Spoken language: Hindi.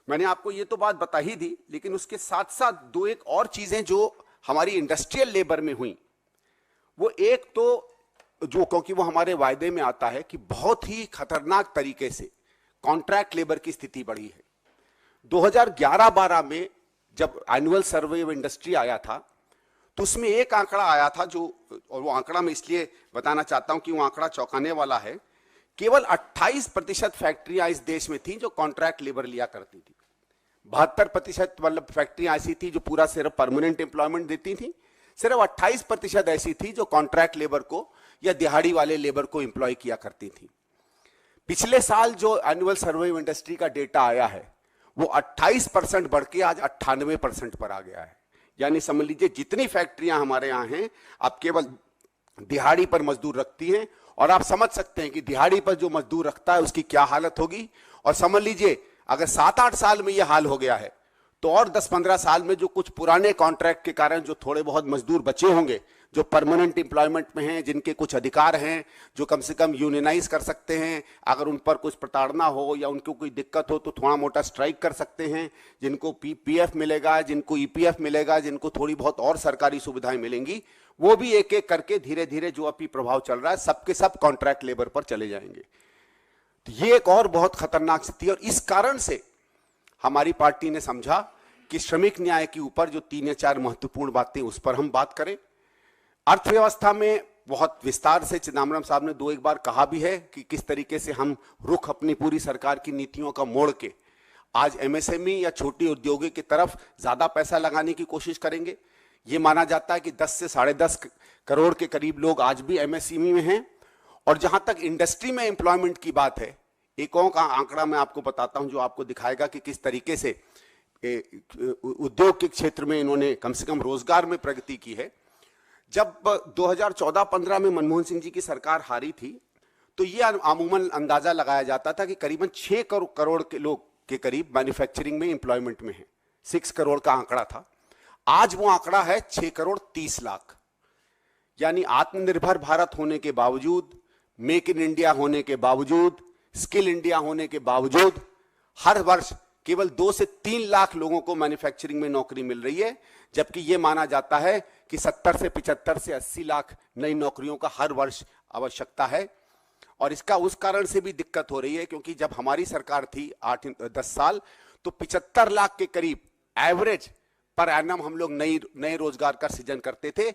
मैंने आपको ये तो बात बता ही दी, लेकिन उसके साथ साथ दो एक और चीजें जो हमारी इंडस्ट्रियल लेबर में हुई, वो एक तो जो, क्योंकि वो हमारे वायदे में आता है कि बहुत ही खतरनाक तरीके से कॉन्ट्रैक्ट लेबर की स्थिति बढ़ी है। 2011-12 में जब एनुअल सर्वे ऑफ इंडस्ट्री आया था, तो उसमें एक आंकड़ा आया था जो, और वो आंकड़ा मैं इसलिए बताना चाहता हूं कि वो आंकड़ा चौंकाने वाला है। केवल 28% फैक्ट्रियां इस देश में थी जो कॉन्ट्रैक्ट लेबर लिया करती थी। 72% मतलब फैक्ट्रियां ऐसी थी जो पूरा सिर्फ परमानेंट एम्प्लॉयमेंट देती थी। सिर्फ 28% ऐसी थी जो कॉन्ट्रैक्ट लेबर को या दिहाड़ी वाले लेबर को एम्प्लॉय किया करती थी। पिछले साल जो एनुअल सर्वे ऑफ इंडस्ट्री का डेटा आया है, वो 28% बढ़ के आज 98% पर आ गया है। यानी समझ लीजिए जितनी फैक्ट्रियां हमारे यहां हैं, आप केवल दिहाड़ी पर मजदूर रखती हैं, और आप समझ सकते हैं कि दिहाड़ी पर जो मजदूर रखता है उसकी क्या हालत होगी। और समझ लीजिए अगर 7-8 साल में यह हाल हो गया है, तो और 10-15 साल में जो कुछ पुराने कॉन्ट्रैक्ट के कारण जो थोड़े बहुत मजदूर बचे होंगे, जो परमानेंट एम्प्लॉयमेंट में हैं, जिनके कुछ अधिकार हैं, जो कम से कम यूनियनाइज कर सकते हैं, अगर उन पर कुछ प्रताड़ना हो या उनको कोई दिक्कत हो तो थोड़ा मोटा स्ट्राइक कर सकते हैं, जिनको पीएफ मिलेगा, जिनको ईपीएफ मिलेगा, जिनको थोड़ी बहुत और सरकारी सुविधाएं मिलेंगी, वो भी एक एक करके धीरे धीरे जो अभी प्रभाव चल रहा है सबके सब कॉन्ट्रैक्ट लेबर पर चले जाएंगे। तो ये एक और बहुत खतरनाक स्थिति है। और इस कारण से हमारी पार्टी ने समझा कि श्रमिक न्याय के ऊपर जो 3 या 4 महत्वपूर्ण बातें, उस पर हम बात करें। अर्थव्यवस्था में बहुत विस्तार से चिदम्बरम साहब ने 2-1 बार कहा भी है कि किस तरीके से हम रुख अपनी पूरी सरकार की नीतियों का मोड़ के आज एमएसएमई या छोटी उद्योगों की तरफ ज्यादा पैसा लगाने की कोशिश करेंगे। ये माना जाता है कि 10 से 10.5 करोड़ के करीब लोग आज भी एमएसएमई में हैं। और जहां तक इंडस्ट्री में एम्प्लॉयमेंट की बात है, एक और का आंकड़ा मैं आपको बताता हूं जो आपको दिखाएगा कि किस तरीके से उद्योग के क्षेत्र में इन्होंने कम से कम रोजगार में प्रगति की है। जब 2014-15 में मनमोहन सिंह जी की सरकार हारी थी, तो ये अमूमन अंदाजा लगाया जाता था कि करीबन 6 करोड़ के लोग के करीब मैन्युफैक्चरिंग में एम्प्लॉयमेंट में है। 6 करोड़ का आंकड़ा था। आज वो आंकड़ा है 6 करोड़ 30 लाख। यानी आत्मनिर्भर भारत होने के बावजूद, मेक इन इंडिया होने के बावजूद, स्किल इंडिया होने के बावजूद, हर वर्ष केवल 2 से 3 लाख लोगों को मैन्युफैक्चरिंग में नौकरी मिल रही है, जबकि यह माना जाता है कि 70 से 75 से 80 लाख नई नौकरियों का हर वर्ष आवश्यकता है। और इसका उस कारण से भी दिक्कत हो रही है क्योंकि जब हमारी सरकार थी 8-10 साल, तो 75 लाख के करीब एवरेज पर एनम हम लोग नए रोजगार का सृजन करते थे।